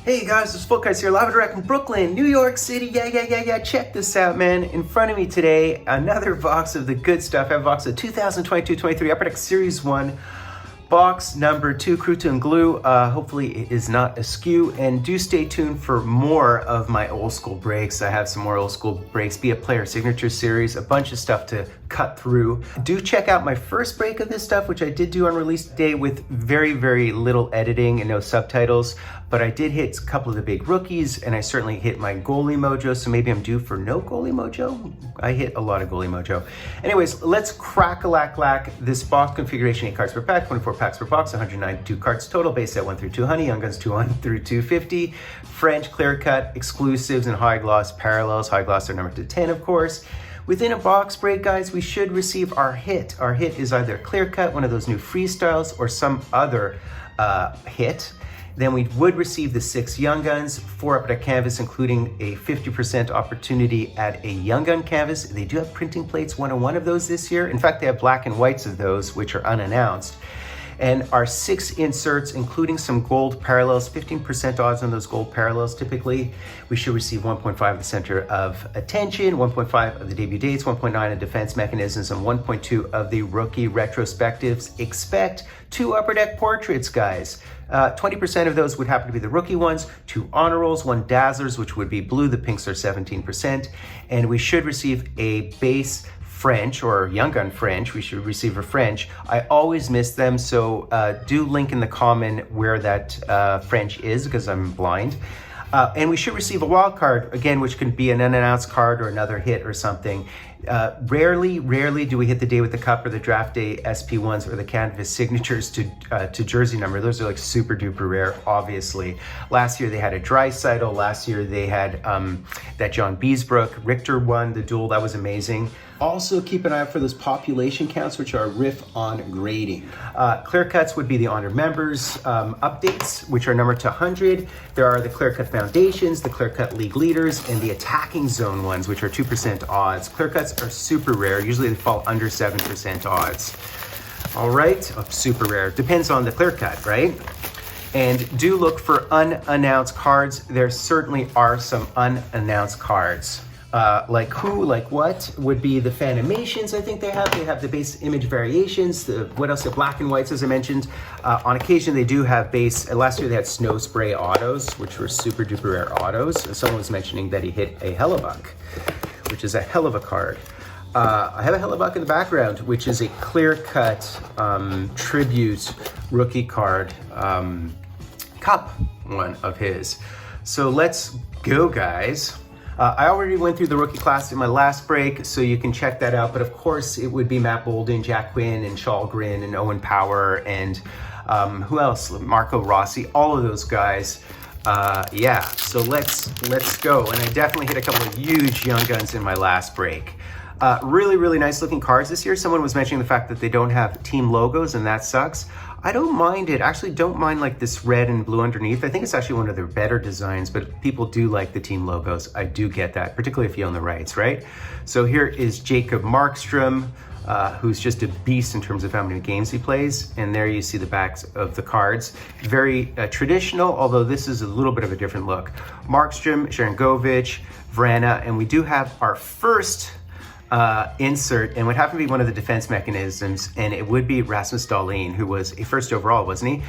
Hey guys, it's Fultoncards here, live direct from Brooklyn, New York City. Yeah. Check this out, man. In front of me today, another box of the good stuff. I have a box of 2022-23 Upper Deck Series 1. Box number 2, Cruto and Glue. Hopefully it is not askew, and do stay tuned for more of my old school breaks. I have some more old school breaks, be a player signature series, a bunch of stuff to cut through. Do check out my first break of this stuff, which I did do on release day with very little editing and no subtitles, but I did hit a couple of the big rookies, and I certainly hit my goalie mojo, so maybe I'm due for no goalie mojo. I hit a lot of goalie mojo. Anyways, let's crack-a-lack this box configuration. 8 cards per pack, 24 packs per box, 192 cards total, base set 1 through 200, Young Guns 200 through 250, French clear cut, exclusives, and high gloss parallels. High gloss are numbered to 10, of course. Within a box break, guys, we should receive our hit. Our hit is either clear cut, one of those new freestyles, or some other hit. Then we would receive the 6 Young Guns, 4 Upper Deck canvas, including a 50% opportunity at a Young Gun canvas. They do have printing plates, 101 of those this year. In fact, they have black and whites of those, which are unannounced. And our 6 inserts, including some gold parallels, 15% odds on those gold parallels typically. We should receive 1.5 of the center of attention, 1.5 of the debut dates, 1.9 of defense mechanisms, and 1.2 of the rookie retrospectives. Expect 2 Upper Deck portraits, guys. 20% of those would happen to be the rookie ones, 2 honor rolls, 1 dazzlers, which would be blue. The pinks are 17%. And we should receive a base French or Young Gun French. We should receive a French. I always miss them, so do link in the comment where that French is, because I'm blind. And we should receive a wild card, again, which can be an unannounced card or another hit or something. Rarely do we hit the day with the cup or the draft day SP1s or the canvas signatures to jersey number. Those are like super duper rare, obviously. Last year they had a Draisaitl. Last year they had that John Beesbrook Richter one, the duel. That was amazing. Also keep an eye out for those population counts, which are riff on grading. Clear cuts would be the honored members updates, which are numbered to 100. There are the clear cut foundations, the clear cut league leaders, and the attacking zone ones, which are 2% odds. Clear cuts are super rare. Usually they fall under 7% odds. All right, super rare. Depends on the clear cut, right? And do look for unannounced cards. There certainly are some unannounced cards. Like who, like what, would be the Fanimations. I think they have the base image variations, what else, the black and whites, as I mentioned. On occasion they do have base, last year they had snow spray autos, which were super duper rare autos. Someone was mentioning that he hit a Hellebuck, which is a hell of a card. I have a Hellebuck in the background, which is a clear-cut tribute rookie card, cup one of his. So let's go, guys. I already went through the rookie class in my last break, so you can check that out. But of course, it would be Matt Bolden, Jack Quinn, and Shalgren, and Owen Power, and who else? Marco Rossi, all of those guys. Yeah, so let's go. And I definitely hit a couple of huge Young Guns in my last break. Really nice looking cards this year. Someone was mentioning the fact that they don't have team logos, and that sucks. I don't mind it. Actually, don't mind like this red and blue underneath. I think it's actually one of their better designs, but people do like the team logos. I do get that, particularly if you own the rights, right? So here is Jacob Markstrom, who's just a beast in terms of how many games he plays. And there you see the backs of the cards. Very traditional, although this is a little bit of a different look. Markstrom, Sharangovich, Vrana, and we do have our first insert, and would happen to be one of the defense mechanisms, and it would be Rasmus Dahlin, who was a first overall, wasn't he?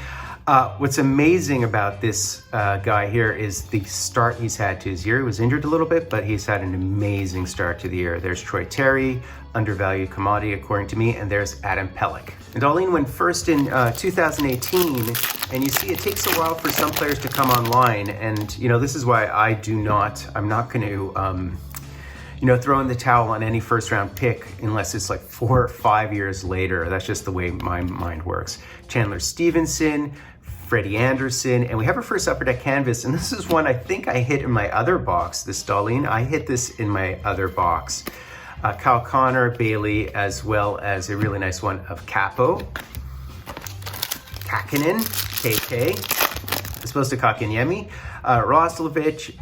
What's amazing about this guy here is the start he's had to his year. He was injured a little bit, but he's had an amazing start to the year. There's Troy Terry, undervalued commodity according to me, and there's Adam Pelech. And Dahlin went first in 2018, and you see it takes a while for some players to come online, and you know, this is why I'm not going to throw in the towel on any first round pick unless it's like 4 or 5 years later. That's just the way my mind works. Chandler Stevenson, Freddie Anderson, and we have our first Upper Deck canvas, and this is one I think I hit in my other box, this Dahlin. I hit this in my other box. Kyle Connor, Bailey, as well as a really nice one of Capo. Kakinen, KK, as opposed to Kakanyemi. Roslovic,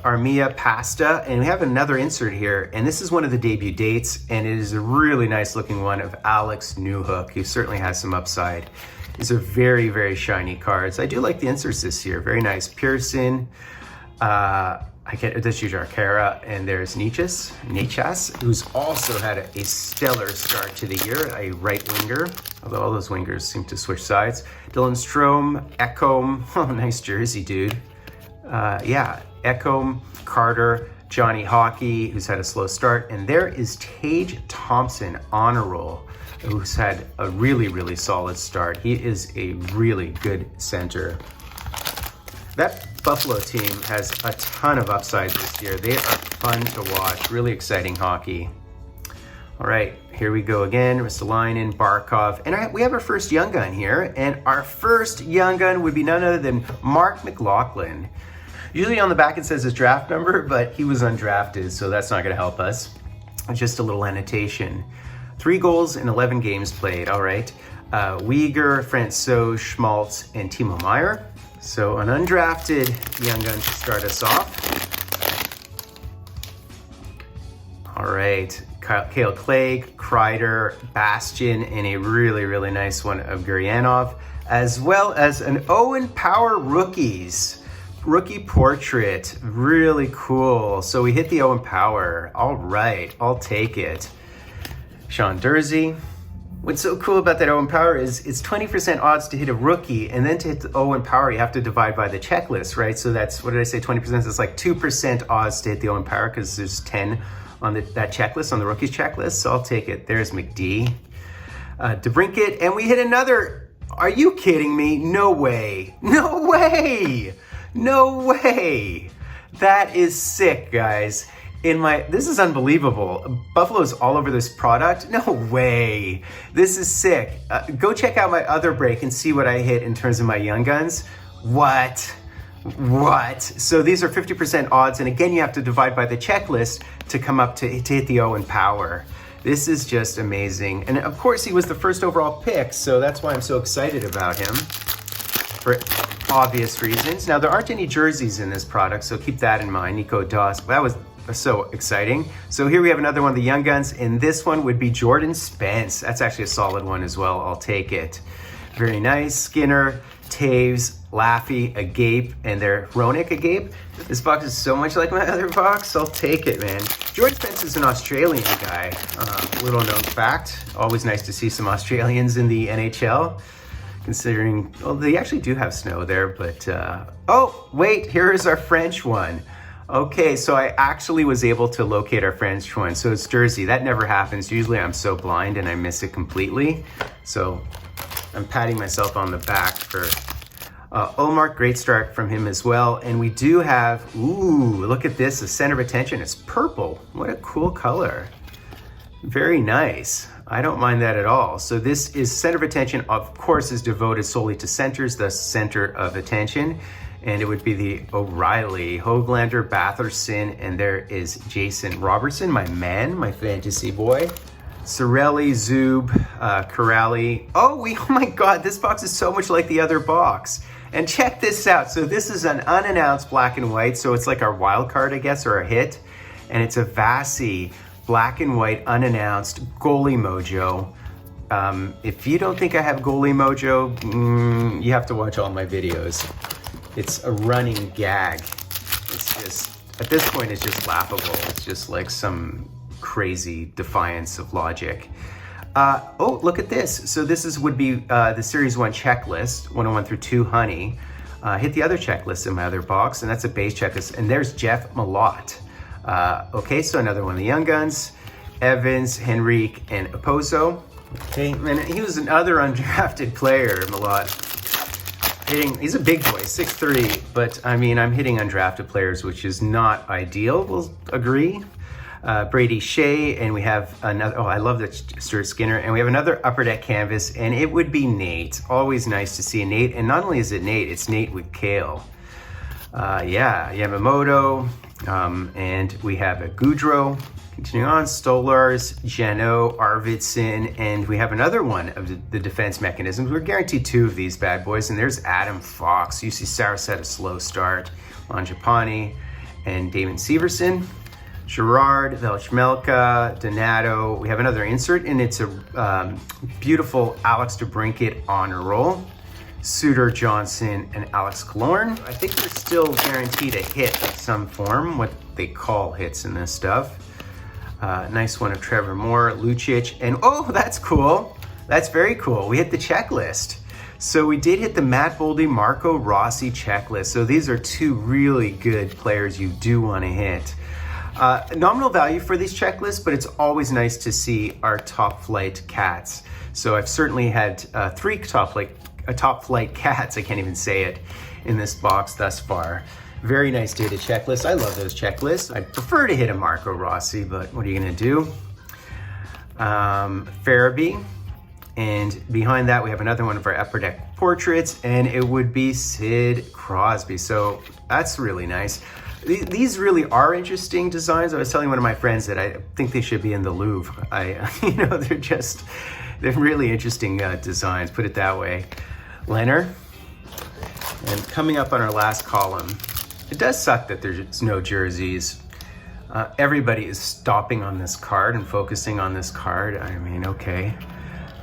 Armia, Pasta, and we have another insert here, and this is one of the debut dates, and it is a really nice looking one of Alex Newhook, who certainly has some upside. These are very, very shiny cards. I do like the inserts this year. Very nice. Pearson, this is Arcara, and there's Nichas, who's also had a stellar start to the year, a right winger, although all those wingers seem to switch sides. Dylan Strome, Ekholm, oh, nice jersey, dude. Yeah, Ekholm, Carter, Johnny Hockey, who's had a slow start, and there is Tage Thompson, honor roll, who's had a really, really solid start. He is a really good center. That Buffalo team has a ton of upside this year. They are fun to watch, really exciting hockey. All right, here we go again. Ristolainen, Barkov, and we have our first young gun here, and our first young gun would be none other than Mark McLaughlin. Usually on the back it says his draft number, but he was undrafted, so that's not gonna help us. Just a little annotation. 3 goals in 11 games played, all right. Uyghur, Francois, Schmaltz, and Timo Meier. So an undrafted young gun to start us off. All right, Kale Clegg, Kreider, Bastion, and a really, really nice one of Guryanov, as well as an Owen Power rookies. Rookie portrait, really cool. So we hit the Owen Power. All right, I'll take it. Sean Dursey. What's so cool about that Owen Power is it's 20% odds to hit a rookie, and then to hit the Owen Power, you have to divide by the checklist, right? So that's, what did I say, 20%? It's like 2% odds to hit the Owen Power because there's 10 on that checklist, on the rookies checklist. So I'll take it. There's McD. DeBrincat, and we hit another. Are you kidding me? No way. No way. No way. That is sick, guys. This is unbelievable. Buffalo's all over this product. No way. This is sick. Go check out my other break and see what I hit in terms of my young guns. What? So these are 50% odds, and again, you have to divide by the checklist to come up to hit the Owen Power. This is just amazing. And of course, he was the first overall pick, so that's why I'm so excited about him, for obvious reasons. Now, there aren't any jerseys in this product, so keep that in mind. Nico Doss, that was so exciting. So here we have another one of the young guns, and this one would be Jordan Spence. That's actually a solid one as well. I'll take it. Very nice. Skinner, Taves, Laffy, Agape, and their Ronick Agape. This box is so much like my other box. I'll take it, man. Jordan Spence is an Australian guy. Little known fact. Always nice to see some Australians in the NHL. Considering, well, they actually do have snow there, but, oh, wait, here is our French one. Okay, so I actually was able to locate our French one. So it's Jersey. That never happens. Usually I'm so blind and I miss it completely. So I'm patting myself on the back for Omar. Great start from him as well. And we do have, ooh, look at this, the center of attention. It's purple. What a cool color. Very nice. I don't mind that at all. So this is center of attention, of course, is devoted solely to centers, the center of attention. And it would be the O'Reilly, Hoglander, Batherson, and there is Jason Robertson, my man, my fantasy boy. Sorelli, Zub, Corrali. Oh my God, this box is so much like the other box. And check this out. So this is an unannounced black and white. So it's like our wild card, I guess, or a hit. And it's a Vasi black and white unannounced goalie mojo. If you don't think I have goalie mojo, you have to watch all my videos. It's a running gag. It's just, at this point, it's just laughable. It's just like some crazy defiance of logic. Oh, look at this. So this would be the Series 1 checklist, 101 through 2 honey. Hit the other checklist in my other box, and that's a base checklist. And there's Jeff Malott. Okay, so another one of the young guns. Evans, Henrique, and Oposo. Okay, and he was another undrafted player, Malott. He's a big boy, 6'3", but I mean, I'm hitting undrafted players, which is not ideal, we'll agree. Brady Shea, and we have another, oh, I love that Stuart Skinner, and we have another Upper Deck canvas, and it would be Nate. Always nice to see a Nate, and not only is it Nate, it's Nate with Kale. Yeah, Yamamoto, and we have a Goudreau. Continuing on, Stolars, Jeannot, Arvidsson, and we have another one of the defense mechanisms. We're guaranteed 2 of these bad boys, and there's Adam Fox. UC Saros had a slow start. Manjapani and Damon Severson. Gerard, Velchmelka, Donato. We have another insert, and it's a beautiful Alex DeBrincat honor roll. Suter, Johnson, and Alex Killorn. I think they're still guaranteed a hit of some form, what they call hits in this stuff. Nice one of Trevor Moore, Lucic, and oh, that's cool. That's very cool. We hit the checklist. So we did hit the Matt Boldy, Marco Rossi checklist. So these are two really good players you do want to hit. Nominal value for these checklists, but it's always nice to see our top flight cats. So I've certainly had three top flight cats, I can't even say it, in this box thus far. Very nice data checklist. I love those checklists. I'd prefer to hit a Marco Rossi, but what are you gonna do? Farabee, and behind that we have another one of our Upper Deck portraits, and it would be Sid Crosby. So that's really nice. These really are interesting designs. I was telling one of my friends that I think they should be in the Louvre. They're really interesting designs, put it that way. Leonard. And coming up on our last column, it does suck that there's no jerseys. Everybody is stopping on this card and focusing on this card. I mean, okay.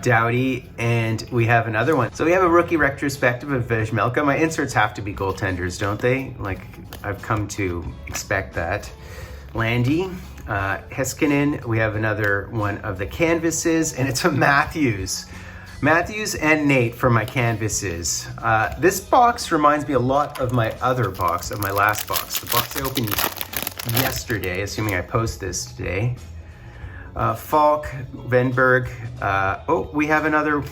Doughty, and we have another one. So we have a rookie retrospective of Velchmelka. My inserts have to be goaltenders, don't they? Like, I've come to expect that. Landy, Heiskanen, we have another one of the canvases, and it's a Matthews. Matthews and Nate for my canvases. This box reminds me a lot of my other box, of my last box. The box I opened yesterday, assuming I post this today. Falk, Venberg. Oh, we have another.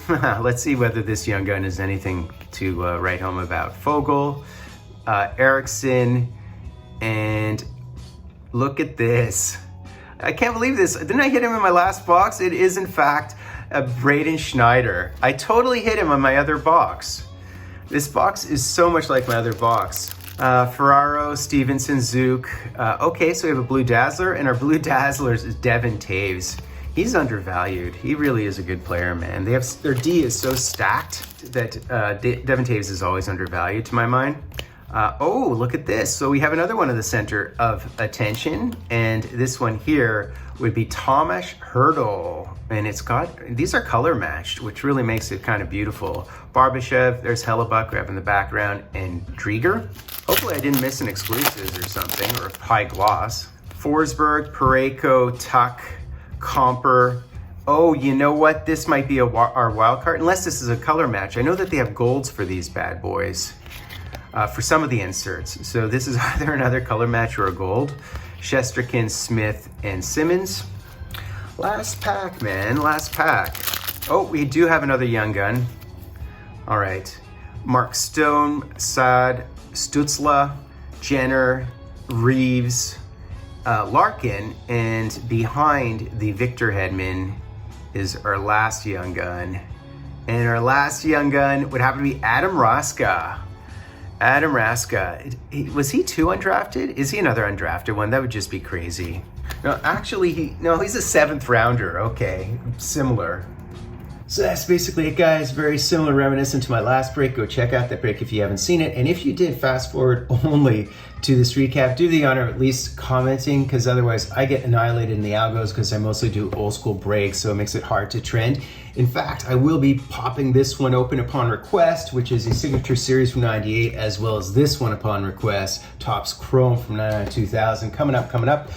Let's see whether this young gun is anything to write home about. Fogel, Erickson, and look at this. I can't believe this. Didn't I hit him in my last box? It is in fact a Braden Schneider. I totally hit him on my other box. This box is so much like my other box. Ferraro, Stevenson, Zook. Okay, so we have a Blue Dazzler, and our Blue Dazzlers is Devin Taves. He's undervalued. He really is a good player, man. Their D is so stacked that Devin Taves is always undervalued to my mind. Oh, look at this. So we have another one of the center of attention, and this one here would be Tomas Hertl. And these are color matched, which really makes it kind of beautiful. Barbashev, there's Hellebuck we have in the background, and Drieger. Hopefully I didn't miss an exclusives or something, or high gloss. Forsberg, Parayko, Tuck, Comper. Oh, you know what? This might be our wild card, unless this is a color match. I know that they have golds for these bad boys, for some of the inserts. So this is either another color match or a gold. Shesterkin, Smith, and Simmons. Last pack, man, last pack. Oh, we do have another young gun. All right, Mark Stone, Saad, Stutzla, Jenner, Reeves, Larkin, and behind the Victor Hedman is our last young gun. And our last young gun would happen to be Adam Raska. Adam Raska, was he too undrafted? Is he another undrafted one? That would just be crazy. No, actually, he's a 7th rounder. Okay, similar. So that's basically it, guys. Very similar, reminiscent to my last break. Go check out that break if you haven't seen it. And if you did fast forward only to this recap, do the honor of at least commenting, because otherwise I get annihilated in the algos because I mostly do old school breaks, so it makes it hard to trend. In fact, I will be popping this one open upon request, which is a signature series from 98, as well as this one upon request, Topps Chrome from 99-2000, coming up.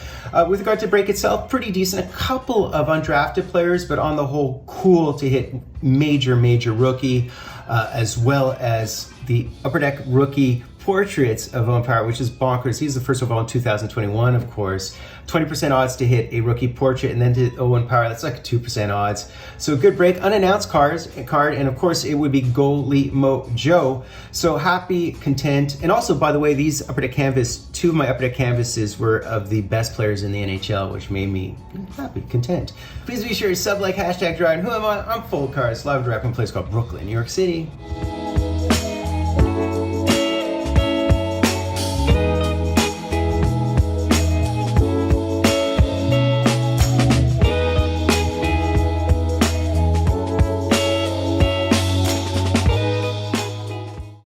With regard to break itself, pretty decent. A couple of undrafted players, but on the whole, cool to hit major rookie, as well as the Upper Deck rookie portraits of Owen Power, which is bonkers. He's the first of all in 2021, of course. 20% odds to hit a rookie portrait, and then to Owen Power, that's like 2% odds. So good break. Unannounced card, and of course it would be Goalie Mojo. So happy, content. And also, by the way, these Upper Deck canvas, 2 of my Upper Deck canvases were of the best players in the NHL, which made me happy, content. Please be sure to sub, like, hashtag, draw, and who am I? I'm Fultoncards, live direct from a place called Brooklyn, New York City.